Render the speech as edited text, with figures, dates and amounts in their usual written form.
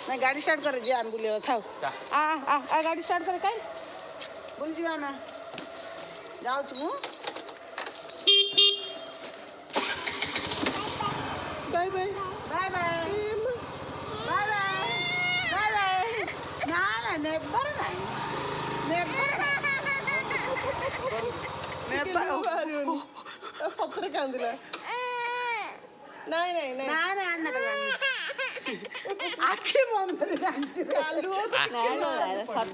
नहीं गाड़ी स्टार्ट कर जी आम बुले था आ गाड़ी स्टार्ट कर कहीं बुल जी आना जाऊ मु bye bye bye bye bye bye bye bye ना ना नेबर ना नेबर सतरे कांदिला नहीं नहीं नहीं ना ना अन्ना तो आखिर बंद कर कालू ना सतरे